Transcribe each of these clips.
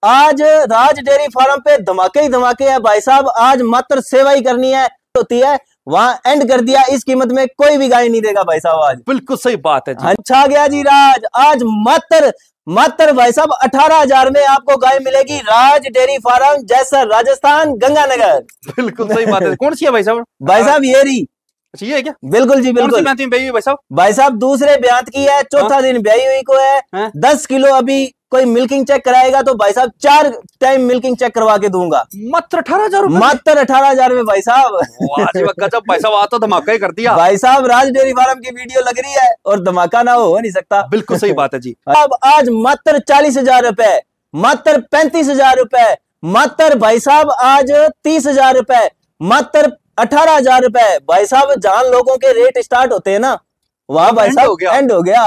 आज राज dairy farm पे धमाके ही धमाके है भाई साहब। आज मात्र सेवा ही करनी है होती है, वहां एंड कर दिया। इस कीमत में कोई भी गाय नहीं देगा भाई साहब आज। बिल्कुल सही बात है जी। अच्छा गया जी राज। आज मात्र भाई साहब 18,000 में आपको गाय मिलेगी। राज डेयरी फार्म, जैसर, राजस्थान, गंगानगर। बिल्कुल सही बात है। कौन सी है भाई साहब? भाई साहब ये रही। अच्छा ये है क्या? बिल्कुल जी बिल्कुल। कौन सी ब्यात हुई भाई साहब? भाई साहब दूसरे ब्यात की है, चौथा दिन ब्याई हुई को है। 10 किलो अभी कोई मिल्किंग चेक कराएगा तो भाई साहब 4 टाइम मिल्किंग चेक करवा के दूंगा। मात्र 18,000 मात्र 18,000 में भाई साहब। गजब भाई साहब, आता धमाका ही कर दिया भाई साहब। राज डेयरी फार्म की वीडियो लग रही है और धमाका ना हो नहीं सकता। बिल्कुल सही बात है जी। अब आज मात्र 40,000 रुपए, मात्र 35,000 रुपए, मात्र भाई साहब आज 30,000 रुपए, मात्र 18,000 रुपए। भाई साहब जहां लोगों के रेट स्टार्ट होते हैं ना, वहां भाई साहब एंड हो गया।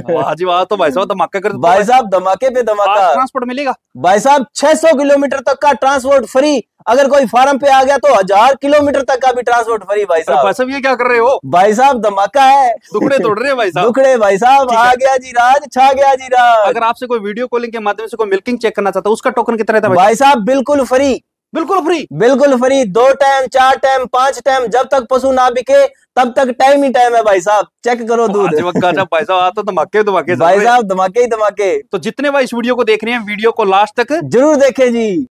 वाह जी वाह। तो भाई साहब धमाका कर, भाई साहब धमाके पे धमाका। ट्रांसपोर्ट मिलेगा भाई साहब 600 किलोमीटर तक का ट्रांसपोर्ट फ्री। अगर कोई फार्म पे आ गया तो 1000 किलोमीटर तक का भी ट्रांसपोर्ट फ्री भाई साहब। भाई साहब ये क्या कर रहे हो? भाई साहब धमाका है। टुकड़े तोड़ रहे हैं भाई साहब। टुकड़े भाई साहब। आ गया जी राज, छा गया जी राज। अगर आपसे कोई वीडियो कॉलिंग के माध्यम से कोई मिल्किंग चेक करना चाहता है, उसका टोकन कितना रहता है भाई साहब? बिल्कुल फ्री। बिल्कुल फ्री। बिल्कुल फ्री। 2 टाइम, 4 टाइम, 5 टाइम, जब तक पशु ना बिके तब तक टाइम ही टाइम है भाई साहब। चेक करो दूध। भाई साहब आता धमाके धमाके भाई साहब धमाके ही धमाके। तो जितने भाई इस वीडियो को देख रहे हैं, वीडियो को लास्ट तक जरूर देखें जी।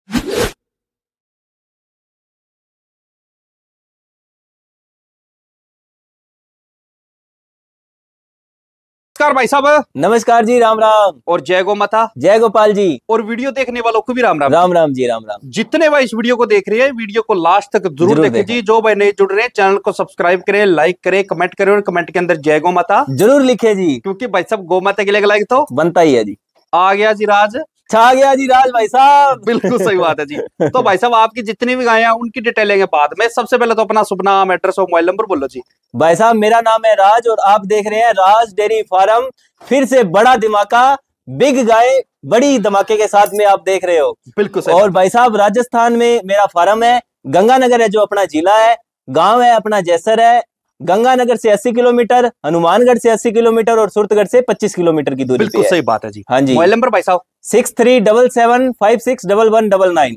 नमस्कार भाई साहब। नमस्कार जी, राम राम। और जय गो माता, जय गोपाल जी। और वीडियो देखने वालों को भी राम राम। राम राम जी, राम राम। जितने भाई इस वीडियो को देख रहे हैं, वीडियो को लास्ट तक जरूर देखें जी। जो भाई नहीं जुड़ रहे हैं, चैनल को सब्सक्राइब करें, लाइक करें, कमेंट करें, और कमेंट के अंदर जय गो माता जरूर लिखे जी, क्योंकि भाई साहब गौ माता के लिए लाइक तो बनता ही है जी। आ गया जी राज, छा गया जी राज भाई साहब। बिल्कुल सही बात है जी। तो भाई साहब आपकी जितनी भी गायें हैं उनकी डिटेल लेंगे बाद में। सबसे पहले तो अपना शुभ नाम, एड्रेस और मोबाइल नंबर बोलो जी। भाई साहब मेरा नाम है राज और आप देख रहे हैं राज डेयरी फार्म। फिर से बड़ा धमाका, बिग गाय बड़ी धमाके के साथ में आप देख रहे हो। बिल्कुल सही। और भाई साहब राजस्थान में मेरा फार्म है। गंगानगर है जो अपना जिला है, गांव है अपना जैसर है। गंगानगर से 80 किलोमीटर, हनुमानगढ़ से 80 किलोमीटर और सुरतगढ़ से 25 किलोमीटर की दूरी। बिल्कुल सही बात है जी। हाँ जी। मोबाइल नंबर भाई साहब 6377561199।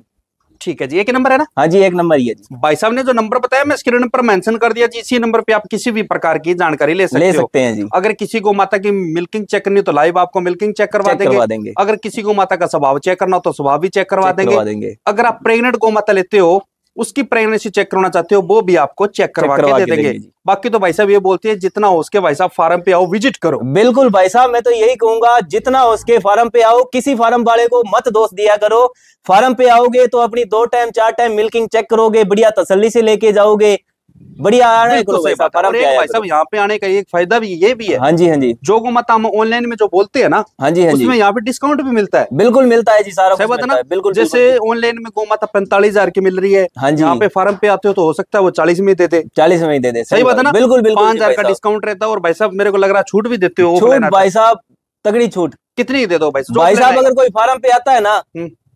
ठीक है जी, एक ही नंबर है ना? हाँ जी एक नंबर ही है जी। भाई साहब ने जो नंबर बताया मैं स्क्रीन पर मेंशन कर दिया जी। इसी नंबर पे आप किसी भी प्रकार की जानकारी ले सकते हैं जी। अगर किसी को माता की मिल्किंग चेक करनी तो लाइव आपको मिल्किंग चेक करवा देंगे। अगर किसी को माता का स्वभाव चेक करना हो तो स्वभाव भी चेक करवा देंगे। अगर आप प्रेग्नेंट गौ माता लेते हो, उसकी प्रेगनेंसी चेक करना चाहते हो, वो भी आपको चेक करवा के दे देंगे। बाकी तो भाई साहब ये बोलते हैं जितना हो उसके भाई साहब फार्म पे आओ, विजिट करो। बिल्कुल भाई साहब मैं तो यही कहूंगा, जितना हो उसके फार्म पे आओ। किसी फार्म वाले को मत दोष दिया करो। फार्म पे आओगे तो अपनी 2 टाइम 4 टाइम मिल्किंग चेक करोगे, बढ़िया तसल्ली से लेके जाओगे, बढ़िया आने को भाई साहब। यहाँ पे आने का एक फायदा भी ये भी है। हाँ जी हाँ जी। जो गो माता हम ऑनलाइन में जो बोलते हैं ना, हाँ जी हाँ जी, उसमें यहाँ पे डिस्काउंट भी मिलता है। बिल्कुल मिलता है जी, सारा कुछ मिलता है। बिल्कुल जैसे ऑनलाइन में गो माता 45,000 की मिल रही है। हाँ जी। यहाँ पे फार्म पे आते हो तो हो सकता है वो 40 में दे दे। 40 में दे दे। सही बात है ना? बिल्कुल बिल्कुल 5,000 का डिस्काउंट रहता है। और भाई साहब मेरे को लग रहा है छूट भी देते हो। छूट भाई साहब तगड़ी छूट। कितनी दे दो भाई साहब? अगर कोई फार्म पे आता है ना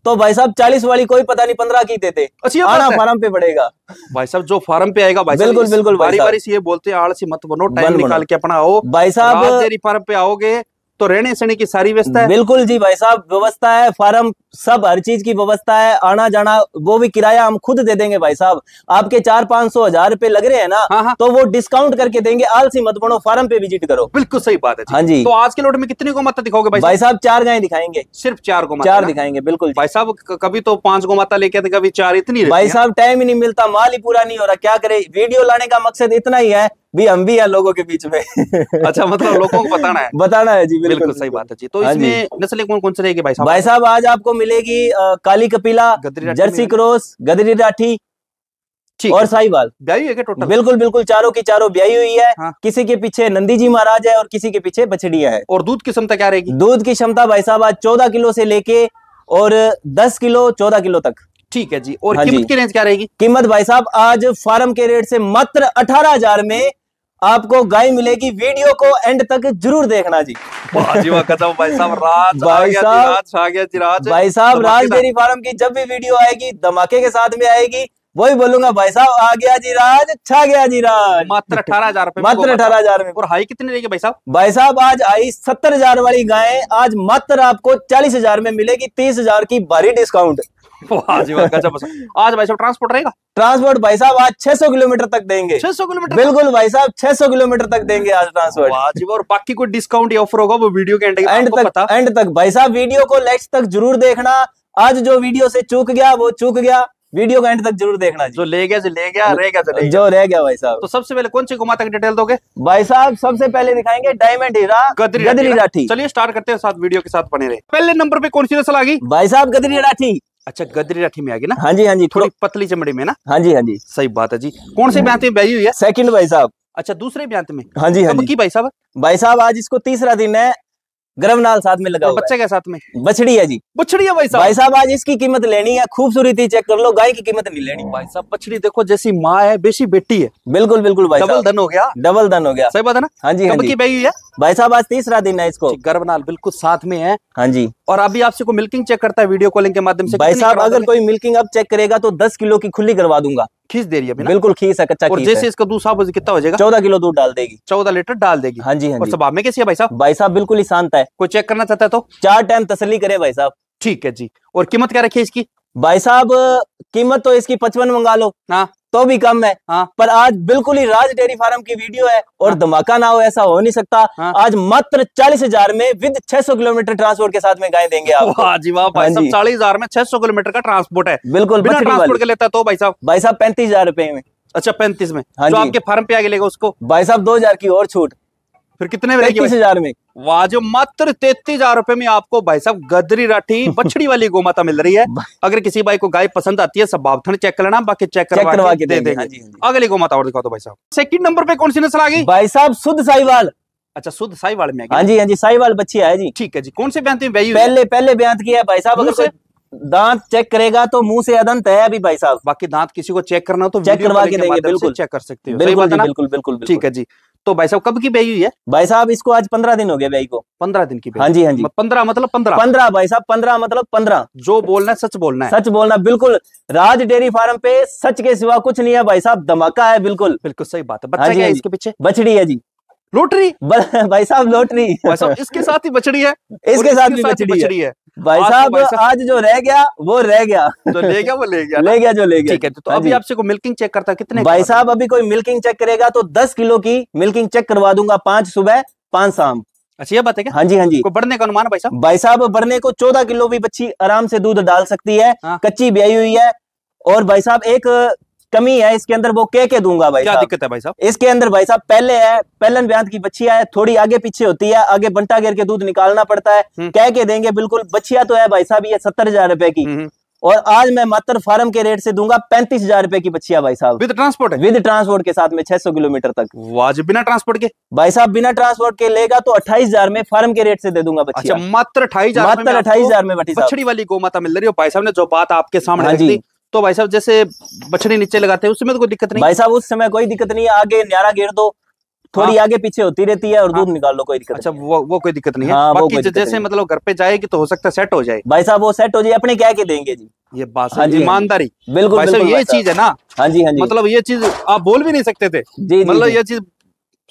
तो भाई साहब 40 वाली कोई पता नहीं 15 की देते। आना फार्म पे पड़ेगा भाई साहब। जो फार्म पे आएगा भाई बिल्कुल बिल्कुल बारी बारी से ये बोलते हैं आलसी मत बनो, टाइम निकाल के अपना आओ भाई साहब। डेयरी फार्म पे आओगे तो रहने सहने की सारी व्यवस्था है। बिल्कुल जी भाई साहब, व्यवस्था है। फार्म सब हर चीज की व्यवस्था है। आना जाना वो भी किराया हम खुद दे देंगे भाई साहब। आपके 400-500 रुपए लग रहे हैं ना, हाँ। तो वो डिस्काउंट करके देंगे। आलसी मत बनो, फार्म पे विजिट करो। बिल्कुल सही बात है। हाँ जी। तो आज के लोट में कितनी गौ माता दिखाओगे भाई साहब? 4 गाय दिखाएंगे। सिर्फ 4 गौ माता? 4 दिखाएंगे बिल्कुल भाई साहब। कभी तो 5 गौ माता लेके कभी 4, इतनी भाई साहब टाइम ही नहीं मिलता, माल ही पूरा नहीं हो रहा, क्या करे। वीडियो लाने का मकसद इतना ही है भी, हम भी है लोगों के बीच में। अच्छा, मतलब लोगों को बताना है। बताना है जी। बिल्कुल सही बात है जी। तो इसमें नस्लें कौन कौन सी रहेगी भाई साहब? भाई साहब आज आपको मिलेगी काली कपिला, जर्सी क्रॉस, गदरी राठी और साहिवाल। ब्याही है क्या टोटल? बिल्कुल बिल्कुल चारों की चारों ब्याही हुई है। हाँ। किसी के पीछे नंदी जी महाराज है और किसी के पीछे बछड़िया है। और दूध की क्षमता क्या रहेगी? दूध की क्षमता भाई साहब आज 14 किलो से लेके और 10 किलो 14 किलो तक। ठीक है जी। और कीमत की रेंज क्या रहेगी? कीमत भाई साहब आज फार्म के रेट से मात्र 18,000 में आपको गाय मिलेगी। वीडियो को एंड तक जरूर देखना जी। भाई साहब राज डेयरी फार्म की जब भी वीडियो आएगी धमाके के साथ में आएगी। वही बोलूंगा भाई साहब, आ गया जी राज, छा गया जी राज। मात्र 18,000 रुपए, मात्र 18,000 में। और हाई कितने रहेगी भाई साहब? भाई साहब आज आई 70,000 वाली गाय आज मात्र आपको 40,000 में मिलेगी, 30,000 की भारी डिस्काउंट। आज भाई साहब ट्रांसपोर्ट रहेगा? ट्रांसपोर्ट भाई साहब आज 600 किलोमीटर तक देंगे। 600 किलोमीटर? बिल्कुल भाई साहब 600 किलोमीटर तक देंगे आज ट्रांसपोर्ट। और बाकी कोई डिस्काउंट या ऑफर होगा वो वीडियो के एंड तक भाई साहब वीडियो को लास्ट तक जरूर देखना। आज जो वीडियो से चूक गया वो चूक गया, वीडियो का एंड तक जरूर देखना। जो ले गया रह गया जो रह गया भाई साहब। तो सबसे पहले कौन सी गोमाता की डिटेल दोगे भाई साहब? सबसे पहले दिखाएंगे डायमंड हीरा गदरी राठी। चलिए स्टार्ट करते हैं, साथ वीडियो के साथ बने रहे। पहले नंबर पे कौन सी नस्ल आ गई भाई साहब? गदरी राठी। अच्छा गदरी राठी में आ गई ना? हाँ जी हाँ जी, थोड़ी पतली चमड़ी में ना? हाँ जी हाँ जी, सही बात है जी। कौन से ब्यात में ब्याई हुई है? सेकंड भाई साहब। अच्छा दूसरे ब्यात में? हाँ जी हाँ जी। की भाई साहब? भाई साहब आज इसको तीसरा दिन है, गर्भनाल साथ में लगा हुआ है। बच्चे के साथ में बछड़ी है जी। बछड़ी है भाई साहब? भाई साहब आज इसकी कीमत लेनी है, खूबसूरती चेक कर लो, गाय की कीमत नहीं लेनी। भाई साहब बछड़ी देखो, जैसी माँ है बेसी बेटी है। बिल्कुल बिल्कुल भाई, डबल धन हो गया। डबल धन हो गया, सही बात है ना? हाँ जी हाँ जी। की ब्याई हुई है भाई साहब? आज तीसरा दिन है इसको, गर्भनाल बिल्कुल साथ में है। हाँ जी। और अभी आपसे कोई मिल्किंग चेक करता है वीडियो कॉलिंग के माध्यम से? भाई साहब अगर कोई मिल्किंग अब चेक करेगा तो 10 किलो की खुली करवा दूंगा। खींच दे रही है बिल्कुल, खींच है, कच्चा। और जैसे इसका दूध साफ कितना हो जाएगा? 14 किलो दूध डाल देगी। 14 लीटर डाल देगी। हाँ जी हाँ और जी। स्वभाव में कैसी है भाई साहब? भाई साहब बिल्कुल ही शांत है। कोई चेक करना चाहता है तो 4 टाइम तसल्ली करे भाई साहब। ठीक है जी। और कीमत क्या रखी है इसकी? भाई साहब कीमत तो इसकी 55 मंगा लो हाँ तो भी कम है। हाँ। पर आज बिल्कुल ही राज डेयरी फार्म की वीडियो है और हाँ। धमाका ना हो ऐसा हो नहीं सकता। हाँ। आज मात्र 40,000 में विद 600 किलोमीटर ट्रांसपोर्ट के साथ में गाय देंगे आपको। वाह जी वाह भाई साहब, 40,000 में 600 किलोमीटर का ट्रांसपोर्ट है। बिल्कुल बिना ट्रांसपोर्ट के लेता तो भाई साहब? भाई साहब 35,000 रुपए में। अच्छा 35 में? हाँ जो जी। आपके फार्म पे आगे लेगा उसको भाई साहब 2,000 की और छूट, फिर कितने में? 33,000 में। वाह, जो मात्र 33,000 रुपए में आपको भाई साहब गदरी राठी बछड़ी वाली गोमाता मिल रही है। अगर किसी भाई को गाय पसंद आती है, सब बावथन चेक कर लेना, बाकी चेक करवा के दे देंगे। अगली गोमाता और दिखाओ तो भाई साहब। सेकंड नंबर पे कौन सी नस्ल आ गई भाई साहब? शुद्ध साहिवाल। अच्छा शुद्ध साहिवाल में? हाँ जी हाँ जी, साहिवाल बच्ची है जी। ठीक है जी। कौन से ब्यांत में ब्याई? पहले ब्यांत किया है भाई साहब। अगर कोई दांत चेक करेगा तो मुंह से अदंत है अभी भाई साहब। बाकी दांत किसी को चेक करना हो तो चेक करवा के देंगे, बिल्कुल चेक कर सकते हो। बिल्कुल बिल्कुल बिल्कुल। ठीक है जी। तो भाई साहब कब की ब्याई हुई है? भाई साहब इसको आज 15 दिन हो गए ब्याई को। 15 दिन की? हाँ जी हाँ जी। 15 मतलब 15 भाई साहब, 15 मतलब 15। जो बोलना है सच बोलना है। सच बोलना बिल्कुल। राज डेयरी फार्म पे सच के सिवा कुछ नहीं है भाई साहब, धमाका है बिल्कुल। बिल्कुल सही बात है। बच्चा क्या है इसके पीछे? बछड़ी है जी। लोटरी? भाई साहब लोटरी। भाई साहब इसके साथ ही बछड़ी है? इसके साथ भी बछड़ी है भाई साहब। आज जो रह गया वो रह गया, जो ले गया वो ले गया, ले गया जो ले गया। ठीक है। तो अभी आपसे कोई मिल्किंग चेक करता है कितने? भाई साहब अभी कोई मिल्किंग चेक करेगा तो 10 किलो की मिल्किंग चेक करवा दूंगा, 5 सुबह 5 शाम। अच्छा ये बात है क्या? हाँ जी हाँ जी। को बढ़ने का अनुमान भाई साहब? भाई साहब बढ़ने को 14 किलो भी बच्ची आराम से दूध डाल सकती है। हाँ। कच्ची ब्याई हुई है। और भाई साहब एक कमी है इसके अंदर, वो कह के दूंगा भाई साहब। क्या दिक्कत है भाई साहब इसके अंदर? भाई साहब पहले है पहलन ब्यांत की बच्चिया है, थोड़ी आगे पीछे होती है, आगे बंटा गिर के दूध निकालना पड़ता है। कह के देंगे बिल्कुल। बच्चिया तो है भाई साहब ये 70,000 रुपए की, और आज मैं मात्र फार्म के रेट से दूंगा 35,000 रुपए की बच्चिया भाई साहब। With transport? विद ट्रांसपोर्ट के साथ में 600 किलोमीटर तक। वाजिब। बिना ट्रांसपोर्ट के? भाई साहब बिना ट्रांसपोर्ट के लेगा तो 28,000 में फार्म के रेट से दे दूंगा बच्चिया। अच्छा मात्र 28,000? मात्र 28,000 में बछड़ी वाली गोमाता मिल रही है। भाई साहब ने जो बात आपके सामने रख दी, तो भाई साहब जैसे बछड़ी नीचे लगाते हैं उसमें तो कोई दिक्कत नहीं? भाई साहब उस समय कोई दिक्कत नहीं है, आगे न्यारा घेर दो, थोड़ी आगे पीछे होती रहती है और दूध निकाल लो, कोई दिक्कत। अच्छा वो कोई दिक्कत नहीं है। हाँ, बाकी जैसे मतलब घर पे जाएगी तो हो सकता है सेट हो जाए। भाई साहब वो सेट हो जाए, अपने क्या के देंगे जी। ये बात है, ईमानदारी। बिल्कुल भाई साहब ये चीज है ना। हाँ जी हाँ जी। मतलब ये चीज आप बोल भी नहीं सकते थे, मतलब ये चीज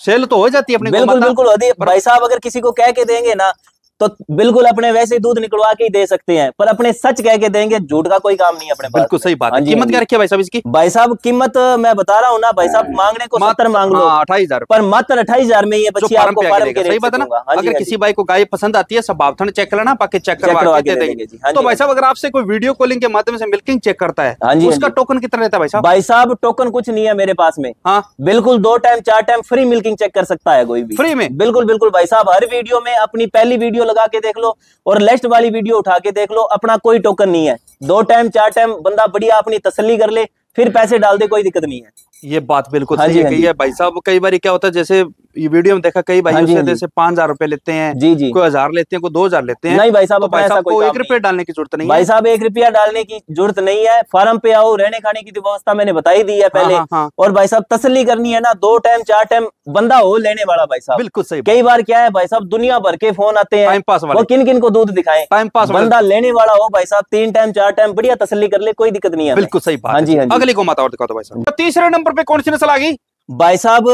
सेल तो हो जाती है अपनी। बिल्कुल बिल्कुल होती है भाई साहब। अगर किसी को कह के देंगे ना तो बिल्कुल अपने वैसे दूध निकलवा के ही दे सकते हैं, पर अपने सच कह के देंगे, झूठ का कोई काम नहीं अपने पास। बिल्कुल सही बात है। कीमत क्या रखी है भाई साहब इसकी? भाई साहब कीमत मैं बता रहा हूँ ना भाई साहब, मांगने को 70 मांग लो, 28,000 पर मात्र 28,000 में ये बच्ची आपको फार्म के रेट से दूंगा। अगर किसी भाई को गाय पसंद आती है सब बावथन चेक कर लेना, बाकी चेक करवा के दे देंगे। तो भाई साहब अगर आपसे कोई वीडियो कॉलिंग के माध्यम से मिल्किंग चेक करता है उसका टोकन कितना रहता है भाई साहब? भाई साहब टोकन कुछ नहीं है मेरे पास में। हाँ बिल्कुल 2 time 4 time free milking check कर सकता है कोई भी, फ्री में। बिल्कुल बिल्कुल भाई साहब। हर वीडियो में अपनी पहली वीडियो लगा के देख लो और लास्ट वाली वीडियो उठा के देख लो, अपना कोई टोकन नहीं है। 2 टाइम 4 टाइम बंदा बढ़िया अपनी तसल्ली कर ले, फिर पैसे डाल दे, कोई दिक्कत नहीं है। ये बात बिल्कुल सही है भाई साहब। कई बार क्या होता है, जैसे ये वीडियो में देखा कई भाई जैसे 5,000 रुपए लेते हैं, जी जी, कोई 1,000 लेते हैं, कोई 2,000 लेते हैं। नहीं भाई साहब, तो भाई साहब को 1 रुपया डालने की जरूरत नहीं है। भाई साहब 1 रुपया डालने की जरूरत नहीं है। फार्म पे आओ, रहने खाने की व्यवस्था मैंने बताई दी है पहले। और भाई साहब तसल्ली करनी है ना, 2 टाइम 4 टाइम बंदा हो लेने वाला भाई साहब। बिल्कुल सही। कई बार क्या है भाई साहब, दुनिया भर के फोन आते हैं, वो किन किन को दूध दिखाएं, टाइम पास। बंदा लेने वाला हो भाई साहब, 3 टाइम 4 टाइम बढ़िया तसल्ली कर ले, कोई दिक्कत नहीं है। बिल्कुल सही बात। हाँ जी हाँ जी। अगली गौ माता और दिखाओ तो भाई साहब। तो तीसरे नंबर पे कौन सी नस्ल आ गई भाई साहब?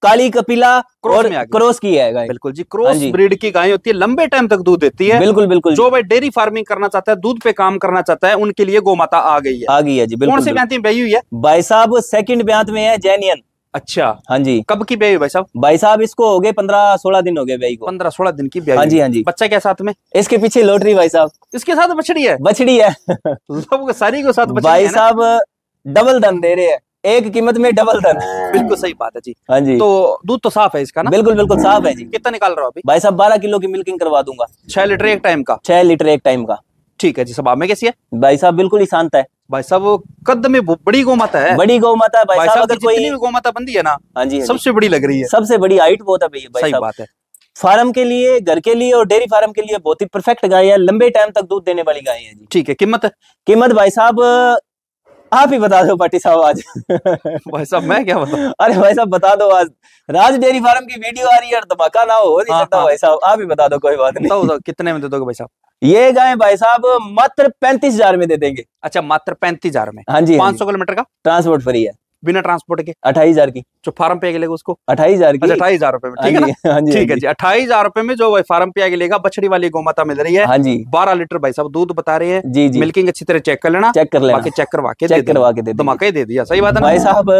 काली कपिला और क्रॉस की है गाय। बिल्कुल जी, क्रॉस ब्रीड की गाय होती है, लंबे टाइम तक दूध देती है। बिल्कुल बिल्कुल। जो भाई डेयरी फार्मिंग करना चाहता है, दूध पे काम करना चाहता है, उनके लिए गौ माता आ गई है। आ गई है जी, बिल्कुल। कौन सी ब्यात में ब्याई हुई है भाई साहब? सेकंड ब्यात में है, जैनियन। अच्छा, हाँ जी। कब की ब्याई भाई साहब? भाई साहब इसको हो गए 15-16 दिन हो गए ब्याई को। 15-16 दिन की ब्याई। हाँ जी हाँ जी। बच्चा क्या साथ में? इसके पीछे लॉटरी भाई साहब। इसके साथ बछड़ी है? बछड़ी है। लोग सारी को साथ भाई साहब डबल धन दे रहे हैं, एक कीमत में डबल धन। बिल्कुल सही बात है जी। हाँ जी। तो दूध तो साफ है इसका ना? बिल्कुल बिल्कुल साफ है जी। कितना निकाल रहा हो अभी? भाई साहब 12 किलो की मिल्किंग करवा दूंगा। 6 लीटर एक टाइम का? 6 लीटर एक टाइम का। ठीक है जी। स्वभाव में कैसी है? भाई साहब बिल्कुल ही शांत है। भाई साहब कद में बड़ी गौ माता है। बड़ी गौ माता है भाई साहब। अगर कोई जितनी भी गौ माता बंदी है ना, हाँ जी, सबसे बड़ी लग रही है। सबसे बड़ी हाइट बहुत है भैया। सही बात है। फार्म के लिए, घर के लिए और डेयरी फार्म के लिए बहुत ही परफेक्ट गाय है, लंबे टाइम तक दूध देने वाली गाय है जी। ठीक है। कीमत? कीमत भाई साहब आप ही बता दो पाटी साहब आज। भाई साहब मैं क्या बताऊं? अरे भाई साहब बता दो, आज राज डेयरी फार्म की वीडियो आ रही है और धमाका ना हो नहीं सकता। भाई साहब आप ही बता दो, कोई बात नहीं। तो कितने में दे दोगे भाई साहब? ये गाय भाई साहब मात्र 35,000 में दे देंगे। अच्छा, मात्र 35,000 में? हाँ जी। 500 किलोमीटर का ट्रांसपोर्ट फ्री है, बिना ट्रांसपोर्ट के। 28,000 की। जो फार्म पे आगे लेगा उसको 28,000 की। 28,000 रुपए में, ठीक है ना? ठीक है जी। 28,000 रुपए में जो फार्म पे आगे लेगा, बछड़ी वाली गौ माता मिल रही है। हाँ जी। 12 लीटर भाई साहब दूध बता रहे हैं जी जी। मिल्किंग अच्छी तरह चेक कर लेना, चेक कर लेना, बाकी चेक करवा के दे धमाका ही दे दिया। सही बात है ना भाई साहब?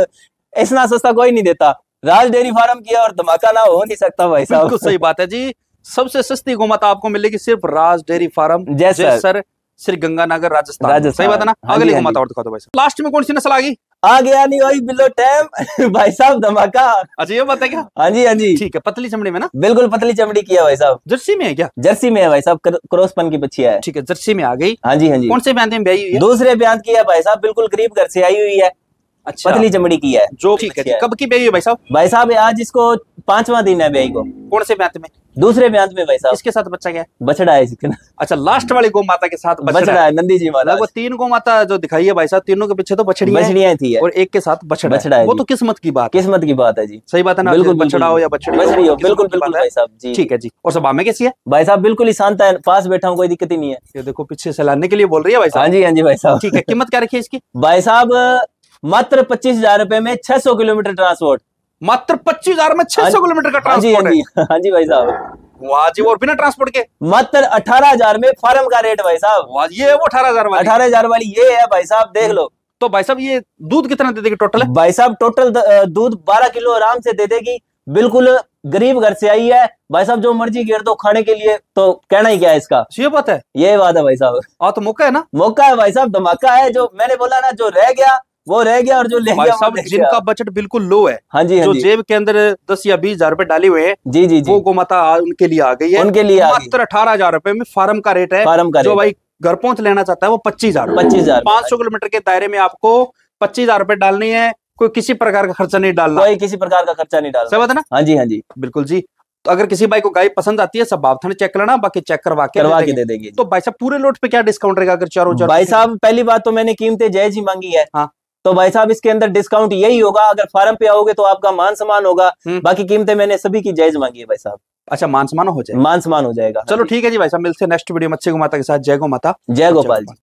इतना सस्ता कोई नहीं देता। राज डेयरी फार्म किया और धमाका ना हो नहीं सकता भाई साहब। बिल्कुल सही बात है जी। सबसे सस्ती गौ माता आपको मिलेगी सिर्फ राज डेयरी फार्म, जयसर, श्री गंगानगर, राजस्थान। सही बात है ना? अगली गौ माता और दिखा दो भाई साहब। लास्ट में कौन सी नस्ल आ गई? आ गया नहीं वही बिलो टाइम भाई साहब, धमाका। अच्छा ये बात है क्या? हाँ जी हाँ जी। ठीक है। पतली चमड़ी में ना? बिल्कुल पतली चमड़ी की है भाई साहब। जर्सी में है क्या? जर्सी में है भाई साहब, क्रॉसपन की बच्चिया है। ठीक है, जर्सी में आ गई। हाँ जी हाँ जी। कौन से ब्यात में ब्याई हुई है? दूसरे ब्यात की है भाई साहब, बिल्कुल गरीब घर से आई हुई है। अच्छा, पतली चमड़ी की है जो। ठीक है। कब की ब्याई है भाई साहब? भाई साहब आज इसको 5वां दिन है ब्याई को। कौन से ब्यात में? दूसरे ब्यात में भाई साहब। इसके साथ बच्चा क्या है? बछड़ा है इसके। अच्छा, लास्ट वाली गौ माता के साथ बछड़ा है, नंदी जी माता। वो 3 गौ माता जो दिखाई है भाई साहब, तीनों के पीछे तो बछड़ियां थी है और एक के साथ बछड़ा है। वो तो किस्मत की बात है जी। सही बात है ना? बिल्कुल बछड़ा हो या बछड़ी हो, बिल्कुल बिल्कुल भाई साहब जी। ठीक है जी। और स्वभाव में कैसी है? भाई साहब बिल्कुल ही शांत है, पास बैठा हूँ, कोई दिक्कत ही नहीं है। ये देखो पीछे से लाने के लिए बोल रही है भाई साहब। हाँ जी हाँ जी भाई साहब। ठीक है। कीमत क्या रखी है इसकी? भाई साहब मात्र 25,000 रुपए में 600 किलोमीटर ट्रांसपोर्ट। मात्र 25,000 में 600 किलोमीटर का ट्रांसपोर्ट है? हाँ जी भाई साहब। वाह जी। और बिना ट्रांसपोर्ट के? मात्र 18,000 में फार्म का रेट भाई साहब। वाह, ये वो 18,000 वाली ये है भाई साहब, देख लो। तो भाई साहब ये दूध कितना दे देगी टोटल? भाई साहब टोटल दूध 12 किलो आराम से दे देगी। बिल्कुल गरीब घर से आई है भाई साहब, जो मर्जी घेर दो खाने के लिए, तो कहना ही क्या है इसका। ये बात है, ये बात है भाई साहब। तो मौका है ना? मौका है भाई साहब, धमाका है। जो मैंने बोला ना, जो रह गया वो रह गया और जो ले गया वो ले गया। जिनका बजट बिल्कुल लो है, हाँ जी, जो जेब के अंदर 10 या 20,000 रुपए डाले हुए हैं, जी जी जी, वो गौ माता उनके लिए आ गई है। उनके लिए मात्र 18,000 रुपए में फार्म का रेट है। जो भाई घर पहुंच लेना चाहता है वो 25,000। 500 किलोमीटर के दायरे में आपको 25,000 रुपए डालनी है। कोई किसी प्रकार का खर्चा नहीं डालना, कोई किसी प्रकार का खर्चा नहीं डालना। सही बात है ना? हाँ जी हाँ जी, बिल्कुल जी। तो अगर किसी भाई को गाय पसंद आती है, सब भाव चेक करना, बाकी चेक करवा के दे देंगे। तो भाई साहब पूरे लोट पे क्या डिस्काउंट रहेगा? अगर चारों भाई साहब पहली बात तो मैंने कीमतें जायज ही मांगी है। हाँ, तो भाई साहब इसके अंदर डिस्काउंट यही होगा, अगर फार्म पे आओगे तो आपका मान सम्मान होगा। बाकी कीमतें मैंने सभी की जायज मांगी है भाई साहब। अच्छा, मान सम्मान हो जाएगा? मान सम्मान हो जाएगा। चलो ठीक है जी भाई साहब, मिलते हैं नेक्स्ट वीडियो में अच्छी गौ माता के साथ। जय गौ माता, जय गोपाल जी।